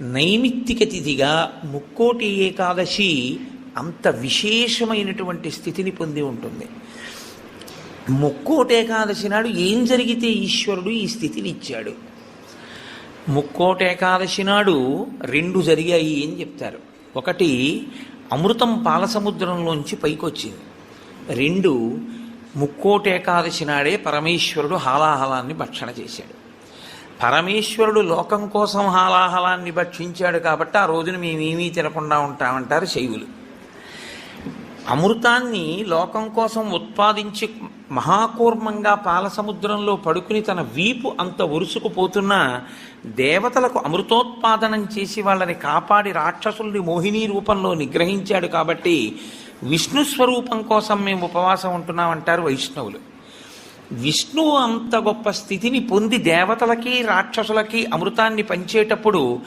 నైమిత్తిక తిథిగా ముక్కోటి ఏకాదశి అంత విశేషమైనటువంటి స్థితిని పొంది ఉంటుంది. ముక్కోటి ఏకాదశి నాడు ఏం జరిగితే ఈశ్వరుడు ఈ స్థితిని ఇచ్చాడు? ముక్కోటి ఏకాదశి నాడు రెండు జరిగాయి అని చెప్తారు. ఒకటి, అమృతం పాలసముద్రంలోంచి పైకొచ్చింది. రెండు, ముక్కోటి ఏకాదశి నాడే పరమేశ్వరుడు హాలాహలాన్ని భక్షణ చేశాడు. పరమేశ్వరుడు లోకం కోసం హాలాహలాన్ని భక్షించాడు కాబట్టి ఆ రోజున మేమేమీ తినకుండా ఉంటామంటారు శైవులు. అమృతాన్ని లోకం కోసం ఉత్పాదించి మహాకూర్మంగా పాలసముద్రంలో పడుకుని తన వీపు అంత ఉరుసుకుపోతున్నా దేవతలకు అమృతోత్పాదనం చేసి వాళ్ళని కాపాడి రాక్షసుల్ని మోహిని రూపంలో నిగ్రహించాడు కాబట్టి విష్ణు స్వరూపం కోసం మేము ఉపవాసం ఉంటున్నామంటారు వైష్ణవులు. విష్ణువు అంత గొప్ప స్థితిని పొంది దేవతలకి రాక్షసులకి అమృతాన్ని పంచేటప్పుడు